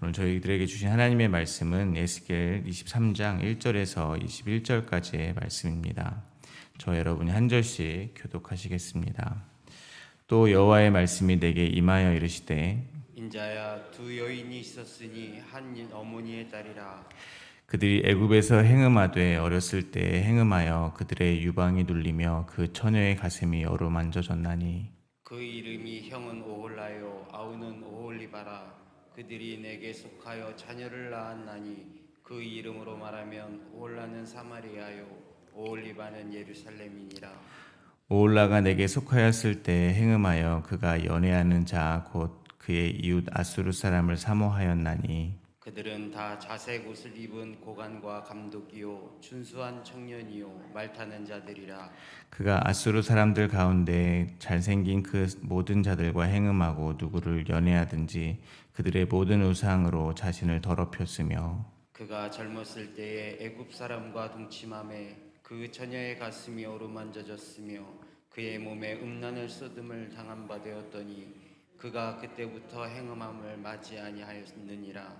오늘 저희들에게 주신 하나님의 말씀은 에스겔 23장 1절에서 21절까지의 말씀입니다. 저 여러분이 한 절씩 교독하시겠습니다. 또 여호와의 말씀이 내게 임하여 이르시되 인자야, 두 여인이 있었으니 한 어머니의 딸이라. 그들이 애굽에서 행음하되 어렸을 때 행음하여 그들의 유방이 눌리며 그 처녀의 가슴이 어루만져졌나니 그 이름이 형은 오홀라요 아우는 오홀리바라. 그들이 내게 속하여 자녀를 낳았나니 그 이름으로 말하면 오홀라는 사마리아요 오홀리바는 예루살렘이니라. 오홀라가 내게 속하였을 때 행음하여 그가 연애하는 자 곧 그의 이웃 아수르 사람을 사모하였나니 그들은 다 자색 옷을 입은 고관과 감독이요 준수한 청년이요 말타는 자들이라. 그가 아수르 사람들 가운데 잘생긴 그 모든 자들과 행음하고 누구를 연애하든지 그들의 모든 우상으로 자신을 더럽혔으며 그가 젊었을 때에 애굽 사람과 동침함에 그 처녀의 가슴이 어루만져졌으며 그의 몸에 음란을 쏟음을 당한 바 되었더니 그가 그때부터 행음함을 맞이 아니하였느니라.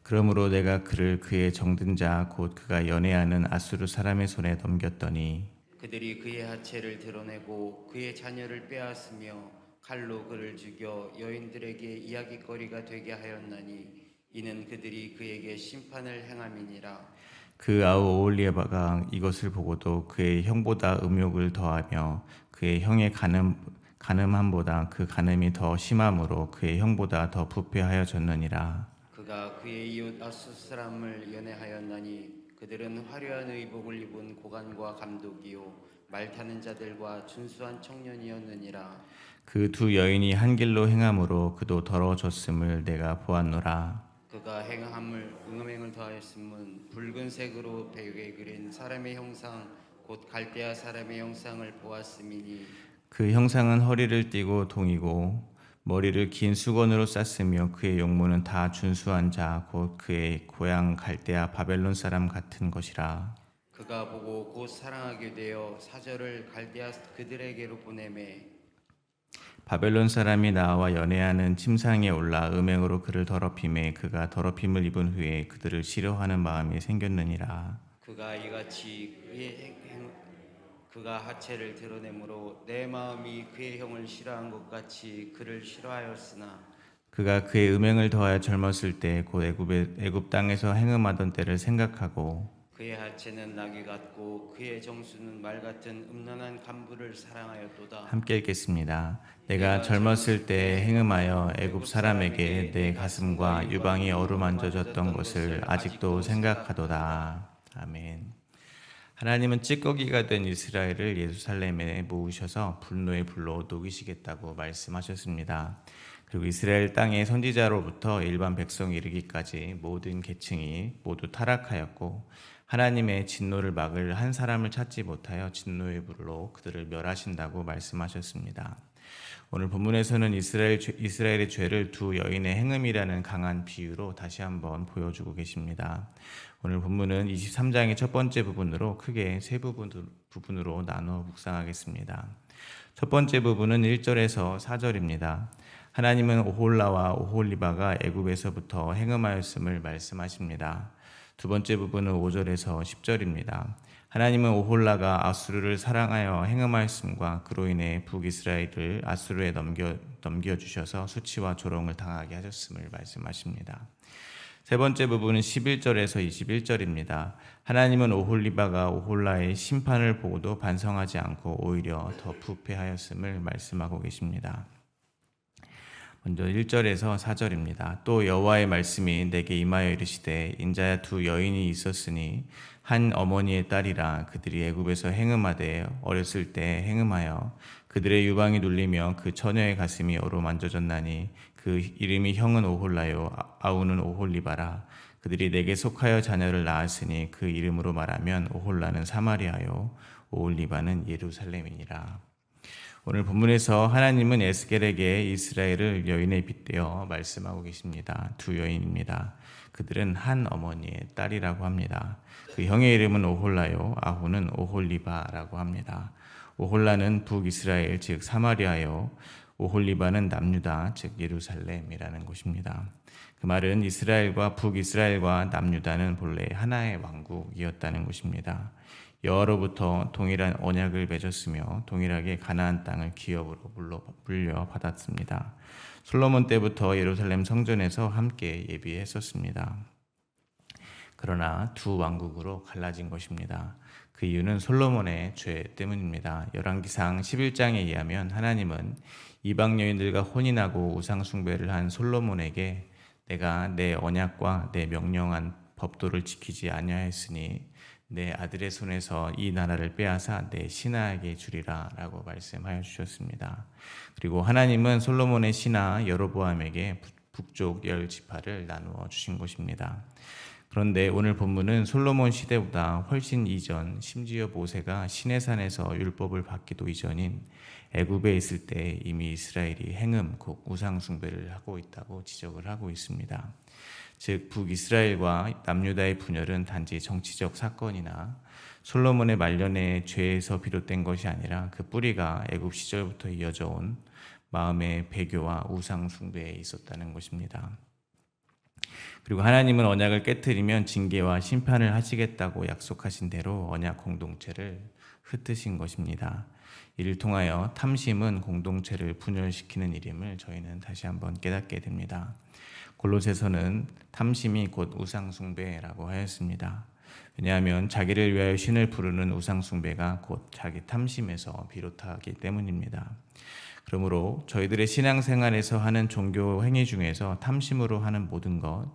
그러므로 내가 그를 그의 정든 자 곧 그가 연애하는 아수르 사람의 손에 넘겼더니 그들이 그의 하체를 드러내고 그의 자녀를 빼앗으며 칼로 그를 죽여 여인들에게 이야깃거리가 되게 하였나니 이는 그들이 그에게 심판을 행함이니라. 그 아우 오홀리바가 이것을 보고도 그의 형보다 음욕을 더하며 그의 형의 간음함보다 그 간음이 더 심함으로 그의 형보다 더 부패하여졌느니라. 그가 그의 이웃 아수 사람을 연애하였나니 그들은 화려한 의복을 입은 고관과 감독이요 말타는 자들과 준수한 청년이었느니라. 그 두 여인이 한 길로 행함으로 그도 더러워졌음을 내가 보았노라. 그가 행함을 음행을 더하였음은 붉은색으로 벽에 그린 사람의 형상 곧 갈대아 사람의 형상을 보았음이니 그 형상은 허리를 띠고 동이고 머리를 긴 수건으로 쌌으며 그의 용모는 다 준수한 자 곧 그의 고향 갈대아 바벨론 사람 같은 것이라. 그가 보고 곧 사랑하게 되어 사절을 갈대아 그들에게로 보내매 바벨론 사람이 나와 연애하는 침상에 올라 음행으로 그를 더럽힘에 그가 더럽힘을 입은 후에 그들을 싫어하는 마음이 생겼느니라. 그가 이같이 그가 하체를 드러내므로 내 마음이 그의 형을 싫어한 것 같이 그를 싫어하였으나 그가 그의 음행을 더하여 젊었을 때 곧 애굽 땅에서 행음하던 때를 생각하고 그의 하체는 나귀 같고 그의 정수는 말 같은 음란한 간부를 사랑하였도다. 함께 읽겠습니다. 내가 젊었을 때 행음하여 애굽 사람에게 내 가슴과 유방이 어루만져졌던 것을 아직도 생각하도다. 아멘. 하나님은 찌꺼기가 된 이스라엘을 예루살렘에 모으셔서 분노의 불로 녹이시겠다고 말씀하셨습니다. 그리고 이스라엘 땅의 선지자로부터 일반 백성에 이르기까지 모든 계층이 모두 타락하였고 하나님의 진노를 막을 한 사람을 찾지 못하여 진노의 불로 그들을 멸하신다고 말씀하셨습니다. 오늘 본문에서는 이스라엘의 죄를 두 여인의 행음이라는 강한 비유로 다시 한번 보여주고 계십니다. 오늘 본문은 23장의 첫 번째 부분으로 크게 세 부분으로 나누어 묵상하겠습니다. 첫 번째 부분은 1절에서 4절입니다. 하나님은 오홀라와 오홀리바가 애굽에서부터 행음하였음을 말씀하십니다. 두 번째 부분은 5절에서 10절입니다. 하나님은 오홀라가 아수르를 사랑하여 행음하였음과 그로 인해 북이스라엘을 아수르에 넘겨주셔서 수치와 조롱을 당하게 하셨음을 말씀하십니다. 세 번째 부분은 11절에서 21절입니다. 하나님은 오홀리바가 오홀라의 심판을 보고도 반성하지 않고 오히려 더 부패하였음을 말씀하고 계십니다. 먼저 1절에서 4절입니다. 또 여호와의 말씀이 내게 임하여 이르시되 인자야 두 여인이 있었으니 한 어머니의 딸이라. 그들이 애굽에서 행음하되 어렸을 때 행음하여 그들의 유방이 눌리며 그 처녀의 가슴이 어루만져졌나니 그 이름이 형은 오홀라요 아우는 오홀리바라. 그들이 내게 속하여 자녀를 낳았으니 그 이름으로 말하면 오홀라는 사마리아요 오홀리바는 예루살렘이니라. 오늘 본문에서 하나님은 에스겔에게 이스라엘을 여인에 빗대어 말씀하고 계십니다. 두 여인입니다. 그들은 한 어머니의 딸이라고 합니다. 그 형의 이름은 오홀라요 아후는 오홀리바라고 합니다. 오홀라는 북이스라엘 즉 사마리아요 오홀리바는 남유다, 즉 예루살렘이라는 곳입니다. 그 말은 이스라엘과 북이스라엘과 남유다는 본래 하나의 왕국이었다는 것입니다. 여호와로부터 동일한 언약을 맺었으며 동일하게 가나안 땅을 기업으로 물려받았습니다. 솔로몬 때부터 예루살렘 성전에서 함께 예비했었습니다. 그러나 두 왕국으로 갈라진 것입니다. 그 이유는 솔로몬의 죄 때문입니다. 열왕기상 11장에 의하면 하나님은 이방 여인들과 혼인하고 우상 숭배를 한 솔로몬에게 내가 내 언약과 내 명령한 법도를 지키지 아니하였으니 내 아들의 손에서 이 나라를 빼앗아 내 신하에게 주리라 라고 말씀하여 주셨습니다. 그리고 하나님은 솔로몬의 신하 여로보암에게 북쪽 10지파를 나누어 주신 것입니다. 그런데 오늘 본문은 솔로몬 시대보다 훨씬 이전, 심지어 모세가 시내산에서 율법을 받기도 이전인 애굽에 있을 때 이미 이스라엘이 행음, 곧 우상 숭배를 하고 있다고 지적을 하고 있습니다. 즉 북이스라엘과 남유다의 분열은 단지 정치적 사건이나 솔로몬의 말년의 죄에서 비롯된 것이 아니라 그 뿌리가 애굽 시절부터 이어져 온 마음의 배교와 우상 숭배에 있었다는 것입니다. 그리고 하나님은 언약을 깨트리면 징계와 심판을 하시겠다고 약속하신 대로 언약 공동체를 흩으신 것입니다. 이를 통하여 탐심은 공동체를 분열시키는 일임을 저희는 다시 한번 깨닫게 됩니다. 골로새서는 탐심이 곧 우상숭배라고 하였습니다. 왜냐하면 자기를 위하여 신을 부르는 우상숭배가 곧 자기 탐심에서 비롯하기 때문입니다. 그러므로 저희들의 신앙생활에서 하는 종교 행위 중에서 탐심으로 하는 모든 것,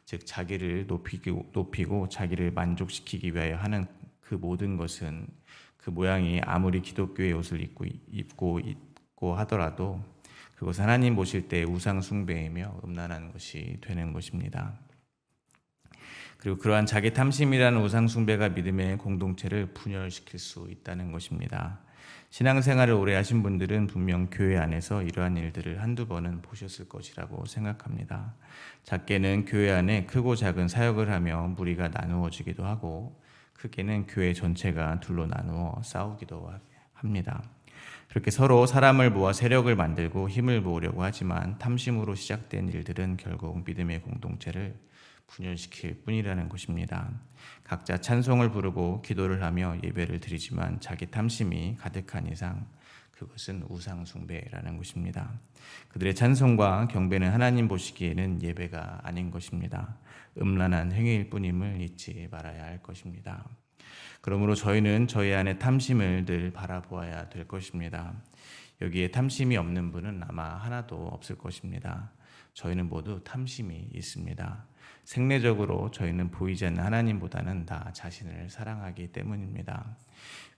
즉 자기를 높이고 자기를 만족시키기 위하여 하는 그 모든 것은 그 모양이 아무리 기독교의 옷을 입고 하더라도 그것은 하나님 보실 때 우상 숭배이며 음란한 것이 되는 것입니다. 그리고 그러한 자기 탐심이라는 우상 숭배가 믿음의 공동체를 분열시킬 수 있다는 것입니다. 신앙생활을 오래 하신 분들은 분명 교회 안에서 이러한 일들을 한두 번은 보셨을 것이라고 생각합니다. 작게는 교회 안에 크고 작은 사역을 하며 무리가 나누어지기도 하고 크게는 교회 전체가 둘로 나누어 싸우기도 합니다. 그렇게 서로 사람을 모아 세력을 만들고 힘을 모으려고 하지만 탐심으로 시작된 일들은 결국 믿음의 공동체를 분열시킬 뿐이라는 것입니다. 각자 찬송을 부르고 기도를 하며 예배를 드리지만 자기 탐심이 가득한 이상 그것은 우상 숭배라는 것입니다. 그들의 찬송과 경배는 하나님 보시기에는 예배가 아닌 것입니다. 음란한 행위일 뿐임을 잊지 말아야 할 것입니다. 그러므로 저희는 저희 안에 탐심을 늘 바라보아야 될 것입니다. 여기에 탐심이 없는 분은 아마 하나도 없을 것입니다. 저희는 모두 탐심이 있습니다. 생내적으로 저희는 보이지 않는 하나님보다는 나 자신을 사랑하기 때문입니다.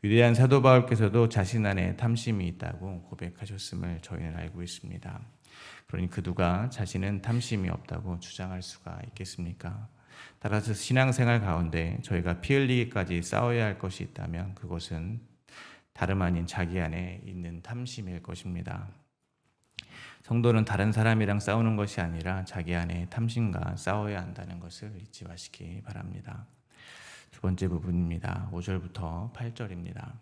위대한 사도 바울께서도 자신 안에 탐심이 있다고 고백하셨음을 저희는 알고 있습니다. 그러니 그 누가 자신은 탐심이 없다고 주장할 수가 있겠습니까? 따라서 신앙생활 가운데 저희가 피 흘리기까지 싸워야 할 것이 있다면 그것은 다름 아닌 자기 안에 있는 탐심일 것입니다. 성도는 다른 사람이랑 싸우는 것이 아니라 자기 안에 탐심과 싸워야 한다는 것을 잊지 마시기 바랍니다. 두 번째 부분입니다. 5절부터 8절입니다.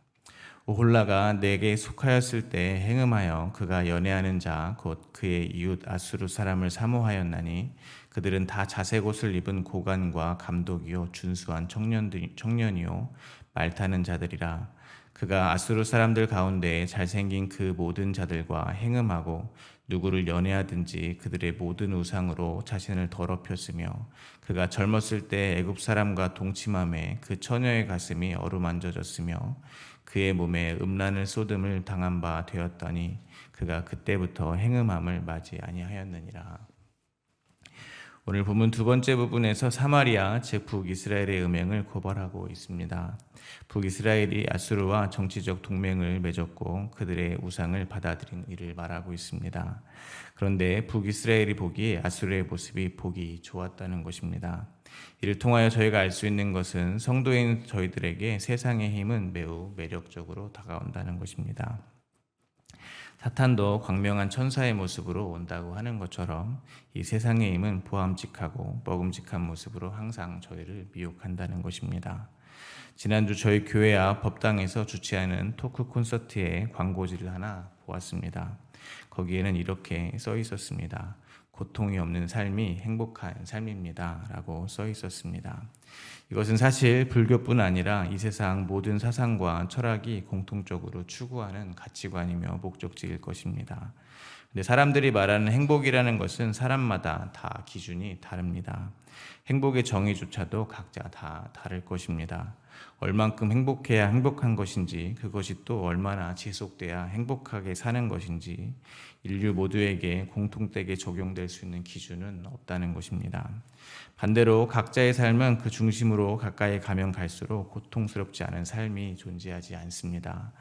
오홀라가 내게 속하였을 때 행음하여 그가 연애하는 자 곧 그의 이웃 아수르 사람을 사모하였나니 그들은 다 자색 옷을 입은 고관과 감독이요 준수한 청년이요 말타는 자들이라. 그가 아수르 사람들 가운데 잘생긴 그 모든 자들과 행음하고 누구를 연애하든지 그들의 모든 우상으로 자신을 더럽혔으며 그가 젊었을 때 애굽 사람과 동침함에 그 처녀의 가슴이 어루만져졌으며 그의 몸에 음란을 쏟음을 당한 바 되었더니 그가 그때부터 행음함을 맞이 아니하였느니라. 오늘 본문 두 번째 부분에서 사마리아 즉 북이스라엘의 음행을 고발하고 있습니다. 북이스라엘이 아수르와 정치적 동맹을 맺었고 그들의 우상을 받아들인 일을 말하고 있습니다. 그런데 북이스라엘이 보기에 아수르의 모습이 보기 좋았다는 것입니다. 이를 통하여 저희가 알 수 있는 것은 성도인 저희들에게 세상의 힘은 매우 매력적으로 다가온다는 것입니다. 사탄도 광명한 천사의 모습으로 온다고 하는 것처럼 이 세상의 힘은 보암직하고 먹음직한 모습으로 항상 저희를 미혹한다는 것입니다. 지난주 저희 교회 앞 법당에서 주최하는 토크 콘서트의 광고지를 하나 보았습니다. 거기에는 이렇게 써 있었습니다. 고통이 없는 삶이 행복한 삶입니다. 라고 써 있었습니다. 이것은 사실 불교뿐 아니라 이 세상 모든 사상과 철학이 공통적으로 추구하는 가치관이며 목적지일 것입니다. 근데 사람들이 말하는 행복이라는 것은 사람마다 다 기준이 다릅니다. 행복의 정의조차도 각자 다 다를 것입니다. 얼만큼 행복해야 행복한 것인지, 그것이 또 얼마나 지속돼야 행복하게 사는 것인지, 인류 모두에게 공통되게 적용될 수 있는 기준은 없다는 것입니다. 반대로 각자의 삶은 그 중심으로 가까이 가면 갈수록 고통스럽지 않은 삶이 존재하지 않습니다.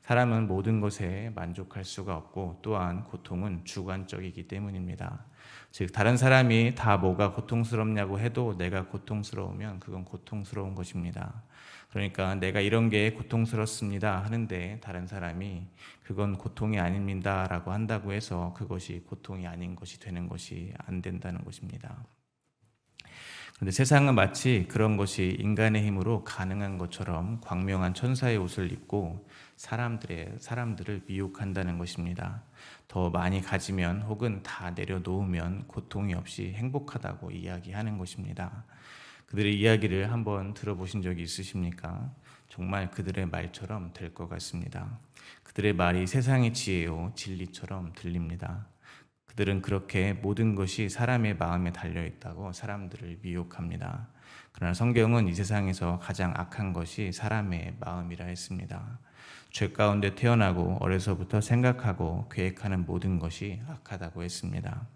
사람은 모든 것에 만족할 수가 없고 또한 고통은 주관적이기 때문입니다. 즉 다른 사람이 다 뭐가 고통스럽냐고 해도 내가 고통스러우면 그건 고통스러운 것입니다. 그러니까 내가 이런 게 고통스럽습니다 하는데 다른 사람이 그건 고통이 아닙니다 라고 한다고 해서 그것이 고통이 아닌 것이 되는 것이 안 된다는 것입니다. 그런데 세상은 마치 그런 것이 인간의 힘으로 가능한 것처럼 광명한 천사의 옷을 입고 사람들을 미혹한다는 것입니다. 더 많이 가지면 혹은 다 내려놓으면 고통이 없이 행복하다고 이야기하는 것입니다. 그들의 이야기를 한번 들어보신 적이 있으십니까? 정말 그들의 말처럼 될 것 같습니다. 그들의 말이 세상의 지혜요 진리처럼 들립니다. 그들은 그렇게 모든 것이 사람의 마음에 달려있다고 사람들을 미혹합니다. 그러나 성경은 이 세상에서 가장 악한 것이 사람의 마음이라 했습니다. 죄 가운데 태어나고 어려서부터 생각하고 계획하는 모든 것이 악하다고 했습니다.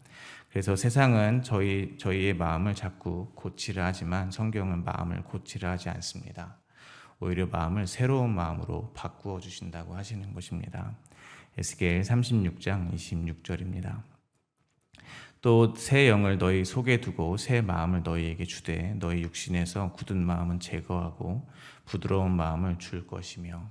그래서 세상은 저희의 마음을 자꾸 고치려 하지만 성경은 마음을 고치려 하지 않습니다. 오히려 마음을 새로운 마음으로 바꾸어 주신다고 하시는 것입니다. 에스겔 36장 26절입니다. 또 새 영을 너희 속에 두고 새 마음을 너희에게 주되 너희 육신에서 굳은 마음은 제거하고 부드러운 마음을 줄 것이며,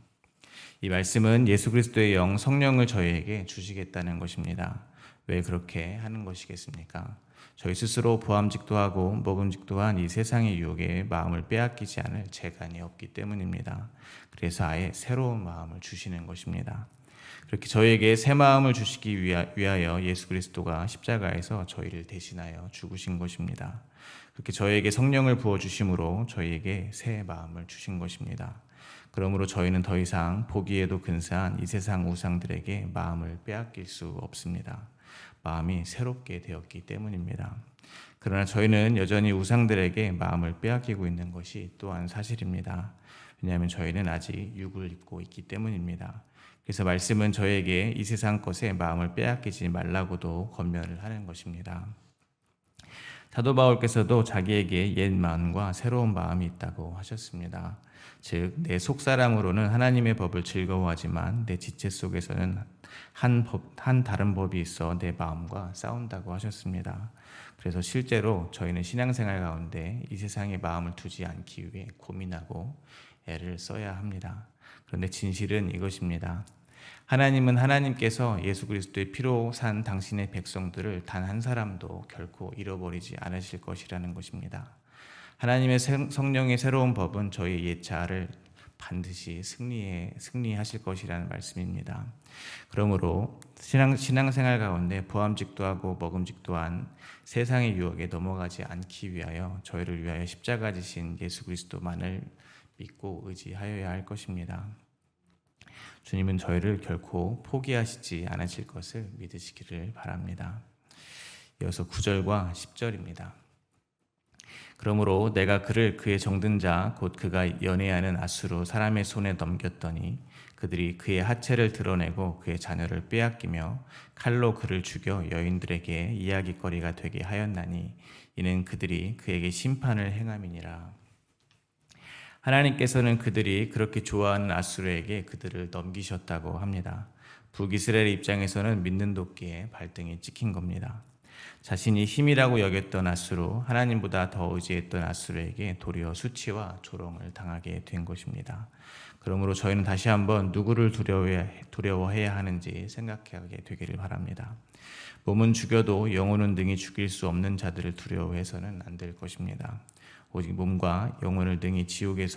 이 말씀은 예수 그리스도의 영 성령을 저희에게 주시겠다는 것입니다. 왜 그렇게 하는 것이겠습니까? 저희 스스로 보암직도 하고 먹음직도 한 이 세상의 유혹에 마음을 빼앗기지 않을 재간이 없기 때문입니다. 그래서 아예 새로운 마음을 주시는 것입니다. 그렇게 저희에게 새 마음을 주시기 위하여 예수 그리스도가 십자가에서 저희를 대신하여 죽으신 것입니다. 그렇게 저희에게 성령을 부어주심으로 저희에게 새 마음을 주신 것입니다. 그러므로 저희는 더 이상 보기에도 근사한 이 세상 우상들에게 마음을 빼앗길 수 없습니다. 마음이 새롭게 되었기 때문입니다. 그러나 저희는 여전히 우상들에게 마음을 빼앗기고 있는 것이 또한 사실입니다. 왜냐하면 저희는 아직 육을 입고 있기 때문입니다. 그래서 말씀은 저에게 이 세상 것에 마음을 빼앗기지 말라고도 권면을 하는 것입니다. 사도 바울께서도 자기에게 옛 마음과 새로운 마음이 있다고 하셨습니다. 즉, 내 속사람으로는 하나님의 법을 즐거워하지만 내 지체 속에서는 한 다른 법이 있어 내 마음과 싸운다고 하셨습니다. 그래서 실제로 저희는 신앙생활 가운데 이 세상에 마음을 두지 않기 위해 고민하고 애를 써야 합니다. 그런데 진실은 이것입니다. 하나님은 하나님께서 예수 그리스도의 피로 산 당신의 백성들을 단 한 사람도 결코 잃어버리지 않으실 것이라는 것입니다. 하나님의 성령의 새로운 법은 저희 옛 자아를 반드시 승리하실 것이라는 말씀입니다. 그러므로 신앙생활 가운데 보암직도 하고 먹음직도 한 세상의 유혹에 넘어가지 않기 위하여 저희를 위하여 십자가 지신 예수 그리스도만을 믿고 의지하여야 할 것입니다. 주님은 저희를 결코 포기하시지 않으실 것을 믿으시기를 바랍니다. 이어서 9절과 10절입니다. 그러므로 내가 그를 그의 정든 자 곧 그가 연애하는 앗수로 사람의 손에 넘겼더니 그들이 그의 하체를 드러내고 그의 자녀를 빼앗기며 칼로 그를 죽여 여인들에게 이야깃거리가 되게 하였나니 이는 그들이 그에게 심판을 행함이니라. 하나님께서는 그들이 그렇게 좋아하는 앗수르에게 그들을 넘기셨다고 합니다. 북이스라엘 입장에서는 믿는 도끼에 발등이 찍힌 겁니다. 자신이 힘이라고 여겼던 앗수르, 하나님보다 더 의지했던 앗수르에게 도리어 수치와 조롱을 당하게 된 것입니다. 그러므로 저희는 다시 한번 누구를 두려워해야 하는지 생각하게 되기를 바랍니다. 몸은 죽여도 영혼은 능히 죽일 수 없는 자들을 두려워해서는 안 될 것입니다. 오직 몸과 영혼을 능히 지옥에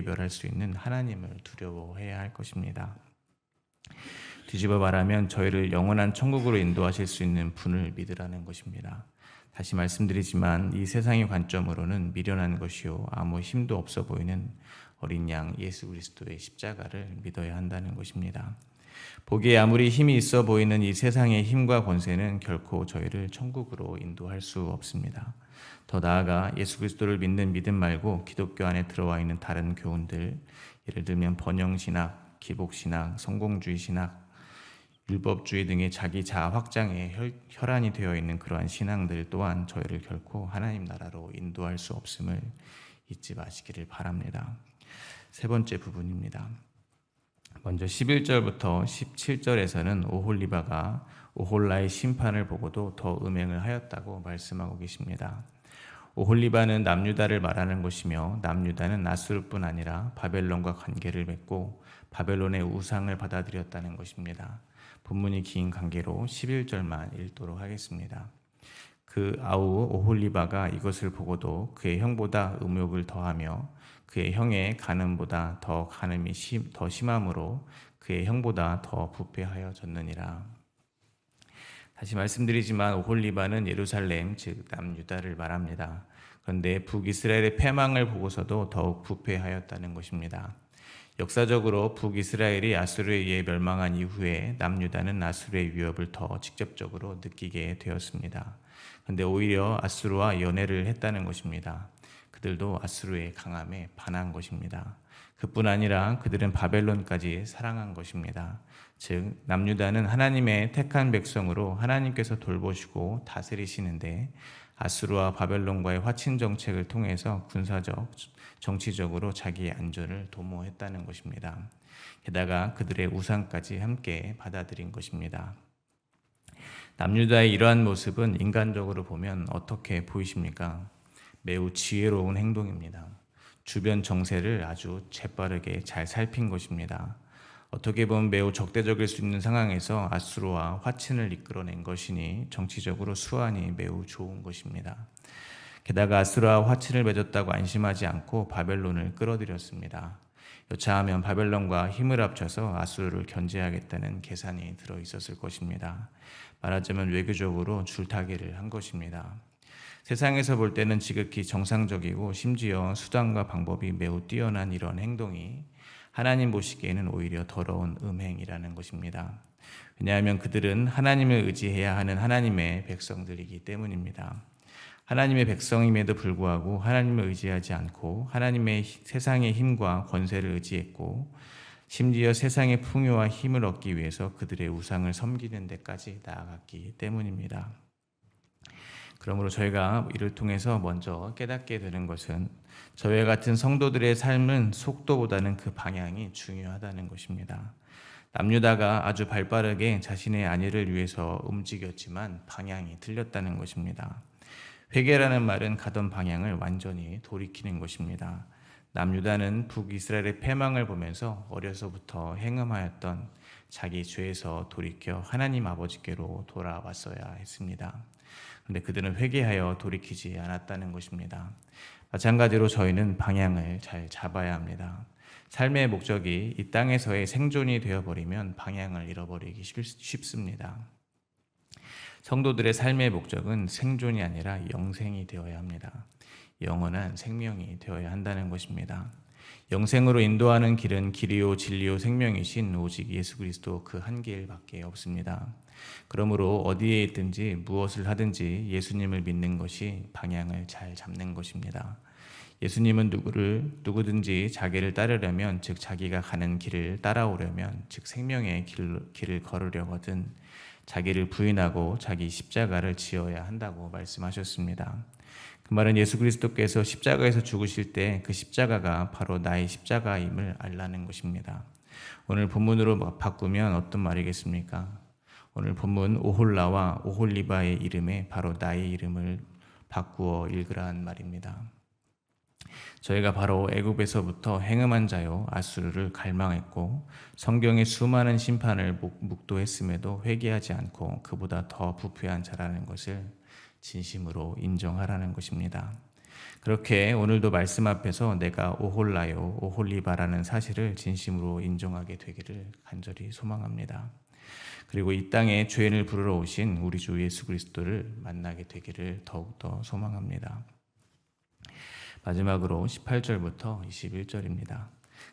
멸할 수 있는 하나님을 두려워해야 할 것입니다. 뒤집어 말하면 저희를 영원한 천국으로 인도하실 수 있는 분을 믿으라는 것입니다. 다시 말씀드리지만 이 세상의 관점으로는 미련한 것이요 아무 힘도 없어 보이는 어린 양 예수 그리스도의 십자가를 믿어야 한다는 것입니다. 보기에 아무리 힘이 있어 보이는 이 세상의 힘과 권세는 결코 저희를 천국으로 인도할 수 없습니다. 더 나아가 예수 그리스도를 믿는 믿음 말고 기독교 안에 들어와 있는 다른 교훈들, 예를 들면 번영신학, 기복신학, 성공주의 신학, 율법주의 등의 자기 자아 확장에 혈안이 되어 있는 그러한 신앙들 또한 저희를 결코 하나님 나라로 인도할 수 없음을 잊지 마시기를 바랍니다. 세 번째 부분입니다. 먼저 11절부터 17절에서는 오홀리바가 오홀라의 심판을 보고도 더 음행을 하였다고 말씀하고 계십니다. 오홀리바는 남유다를 말하는 것이며 남유다는 아수르뿐 아니라 바벨론과 관계를 맺고 바벨론의 우상을 받아들였다는 것입니다. 본문이 긴 관계로 11절만 읽도록 하겠습니다. 그 아우 오홀리바가 이것을 보고도 그의 형보다 음욕을 더하며 그의 형의 간음보다 더 간음이 더 심함으로 그의 형보다 더 부패하여졌느니라. 다시 말씀드리지만 오홀리바는 예루살렘 즉 남유다를 말합니다. 그런데 북이스라엘의 패망을 보고서도 더욱 부패하였다는 것입니다. 역사적으로 북이스라엘이 아수르에 의해 멸망한 이후에 남유다는 아수르의 위협을 더 직접적으로 느끼게 되었습니다. 그런데 오히려 아수르와 연애를 했다는 것입니다. 그들도 아수르의 강함에 반한 것입니다. 그뿐 아니라 그들은 바벨론까지 사랑한 것입니다. 즉 남유다는 하나님의 택한 백성으로 하나님께서 돌보시고 다스리시는데 아수르와 바벨론과의 화친 정책을 통해서 군사적, 정치적으로 자기의 안전을 도모했다는 것입니다. 게다가 그들의 우상까지 함께 받아들인 것입니다. 남유다의 이러한 모습은 인간적으로 보면 어떻게 보이십니까? 매우 지혜로운 행동입니다. 주변 정세를 아주 재빠르게 잘 살핀 것입니다. 어떻게 보면 매우 적대적일 수 있는 상황에서 아수르와 화친을 이끌어낸 것이니 정치적으로 수완이 매우 좋은 것입니다. 게다가 아수르와 화친을 맺었다고 안심하지 않고 바벨론을 끌어들였습니다. 여차하면 바벨론과 힘을 합쳐서 아수르를 견제하겠다는 계산이 들어 있었을 것입니다. 말하자면 외교적으로 줄타기를 한 것입니다. 세상에서 볼 때는 지극히 정상적이고 심지어 수단과 방법이 매우 뛰어난 이런 행동이 하나님 보시기에는 오히려 더러운 음행이라는 것입니다. 왜냐하면 그들은 하나님을 의지해야 하는 하나님의 백성들이기 때문입니다. 하나님의 백성임에도 불구하고 하나님을 의지하지 않고 하나님의 세상의 힘과 권세를 의지했고 심지어 세상의 풍요와 힘을 얻기 위해서 그들의 우상을 섬기는 데까지 나아갔기 때문입니다. 그러므로 저희가 이를 통해서 먼저 깨닫게 되는 것은 저희와 같은 성도들의 삶은 속도보다는 그 방향이 중요하다는 것입니다. 남유다가 아주 발빠르게 자신의 안위를 위해서 움직였지만 방향이 틀렸다는 것입니다. 회개라는 말은 가던 방향을 완전히 돌이키는 것입니다. 남유다는 북이스라엘의 패망을 보면서 어려서부터 행음하였던 자기 죄에서 돌이켜 하나님 아버지께로 돌아왔어야 했습니다. 그런데 그들은 회개하여 돌이키지 않았다는 것입니다. 마찬가지로 저희는 방향을 잘 잡아야 합니다. 삶의 목적이 이 땅에서의 생존이 되어버리면 방향을 잃어버리기 쉽습니다. 성도들의 삶의 목적은 생존이 아니라 영생이 되어야 합니다. 영원한 생명이 되어야 한다는 것입니다. 영생으로 인도하는 길은 길이요 진리요 생명이신 오직 예수 그리스도 그 한 길밖에 없습니다. 그러므로 어디에 있든지 무엇을 하든지 예수님을 믿는 것이 방향을 잘 잡는 것입니다. 예수님은 누구든지 자기를 따르려면 즉 자기가 가는 길을 따라오려면 즉 생명의 길을 걸으려거든 자기를 부인하고 자기 십자가를 지어야 한다고 말씀하셨습니다. 그 말은 예수 그리스도께서 십자가에서 죽으실 때 그 십자가가 바로 나의 십자가임을 알라는 것입니다. 오늘 본문으로 바꾸면 어떤 말이겠습니까? 오늘 본문 오홀라와 오홀리바의 이름에 바로 나의 이름을 바꾸어 읽으라는 말입니다. 저희가 바로 애굽에서부터 행음한 자요 아수르를 갈망했고 성경의 수많은 심판을 묵도했음에도 회개하지 않고 그보다 더 부패한 자라는 것을 진심으로 인정하라는 것입니다. 그렇게 오늘도 말씀 앞에서 내가 오홀라요 오홀리바라는 사실을 진심으로 인정하게 되기를 간절히 소망합니다. 그리고 이 땅에 죄인을 부르러 오신 우리 주 예수 그리스도를 만나게 되기를 더욱더 소망합니다. 마지막으로 18절부터 21절입니다.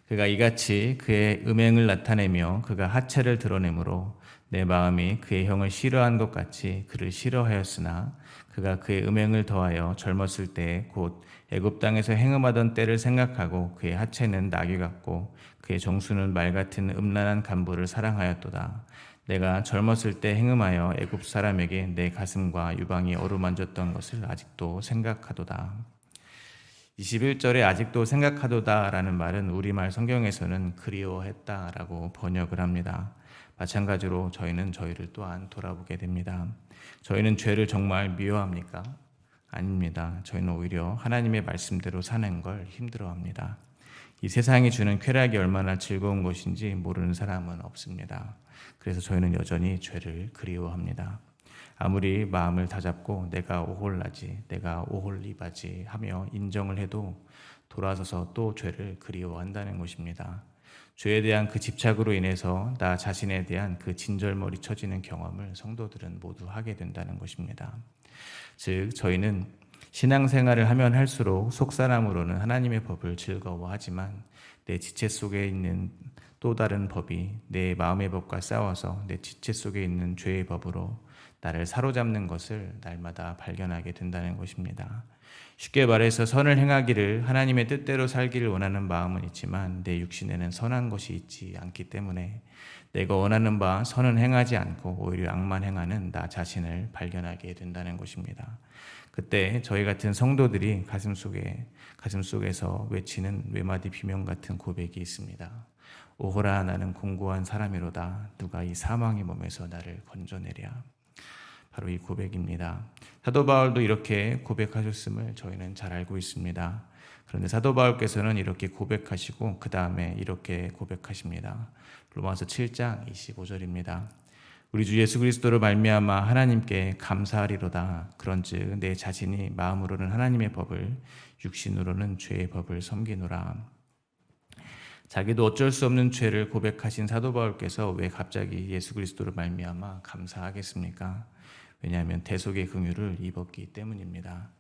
그가 이같이 그의 음행을 나타내며 그가 하체를 드러내므로 내 마음이 그의 형을 싫어한 것 같이 그를 싫어하였으나 그가 그의 음행을 더하여 젊었을 때 곧 애굽 땅에서 행음하던 때를 생각하고 그의 하체는 나귀 같고 그의 정수는 말 같은 음란한 간부를 사랑하였도다. 내가 젊었을 때 행음하여 애굽 사람에게 내 가슴과 유방이 어루만졌던 것을 아직도 생각하도다. 21절에 아직도 생각하도다라는 말은 우리말 성경에서는 그리워했다라고 번역을 합니다. 마찬가지로 저희는 저희를 또한 돌아보게 됩니다. 저희는 죄를 정말 미워합니까? 아닙니다. 저희는 오히려 하나님의 말씀대로 사는 걸 힘들어합니다. 이 세상이 주는 쾌락이 얼마나 즐거운 것인지 모르는 사람은 없습니다. 그래서 저희는 여전히 죄를 그리워합니다. 아무리 마음을 다잡고 내가 오홀라지, 내가 오홀리바지 하며 인정을 해도 돌아서서 또 죄를 그리워한다는 것입니다. 죄에 대한 그 집착으로 인해서 나 자신에 대한 그 진절머리 쳐지는 경험을 성도들은 모두 하게 된다는 것입니다. 즉 저희는 신앙생활을 하면 할수록 속사람으로는 하나님의 법을 즐거워하지만 내 지체 속에 있는 또 다른 법이 내 마음의 법과 싸워서 내 지체 속에 있는 죄의 법으로 나를 사로잡는 것을 날마다 발견하게 된다는 것입니다. 쉽게 말해서 선을 행하기를 하나님의 뜻대로 살기를 원하는 마음은 있지만 내 육신에는 선한 것이 있지 않기 때문에 내가 원하는 바 선은 행하지 않고 오히려 악만 행하는 나 자신을 발견하게 된다는 것입니다. 그때 저희 같은 성도들이 가슴속에서 외치는 외마디 비명 같은 고백이 있습니다. 오호라 나는 공고한 사람이로다. 누가 이 사망의 몸에서 나를 건져내랴. 바로 이 고백입니다. 사도 바울도 이렇게 고백하셨음을 저희는 잘 알고 있습니다. 그런데 사도 바울께서는 이렇게 고백하시고 그 다음에 이렇게 고백하십니다. 로마서 7장 25절입니다. 우리 주 예수 그리스도로 말미암아 하나님께 감사하리로다. 그런즉 내 자신이 마음으로는 하나님의 법을 육신으로는 죄의 법을 섬기노라. 자기도 어쩔 수 없는 죄를 고백하신 사도 바울께서 왜 갑자기 예수 그리스도로 말미암아 감사하겠습니까? 왜냐하면 대속의 긍휼을 입었기 때문입니다.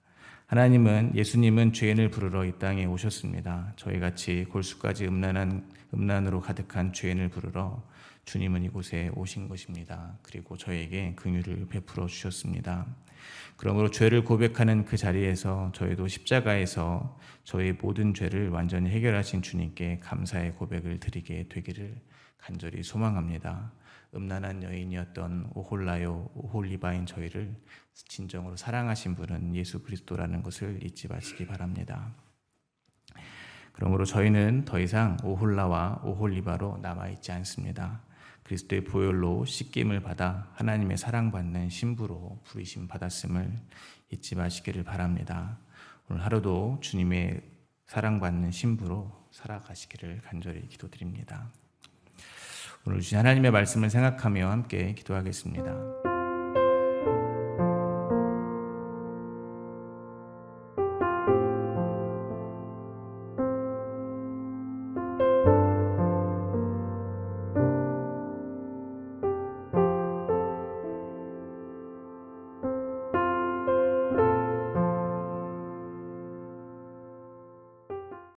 하나님은 예수님은 죄인을 부르러 이 땅에 오셨습니다. 저희같이 골수까지 음란으로 가득한 죄인을 부르러 주님은 이곳에 오신 것입니다. 그리고 저에게 긍휼을 베풀어 주셨습니다. 그러므로 죄를 고백하는 그 자리에서 저희도 십자가에서 저희 모든 죄를 완전히 해결하신 주님께 감사의 고백을 드리게 되기를 간절히 소망합니다. 음란한 여인이었던 오홀라요 오홀리바인 저희를 진정으로 사랑하신 분은 예수 그리스도라는 것을 잊지 마시기 바랍니다. 그러므로 저희는 더 이상 오홀라와 오홀리바로 남아있지 않습니다. 그리스도의 보혈로 씻김을 받아 하나님의 사랑받는 신부로 부르심 받았음을 잊지 마시기를 바랍니다. 오늘 하루도 주님의 사랑받는 신부로 살아가시기를 간절히 기도드립니다. 오늘 주신 하나님의 말씀을 생각하며 함께 기도하겠습니다.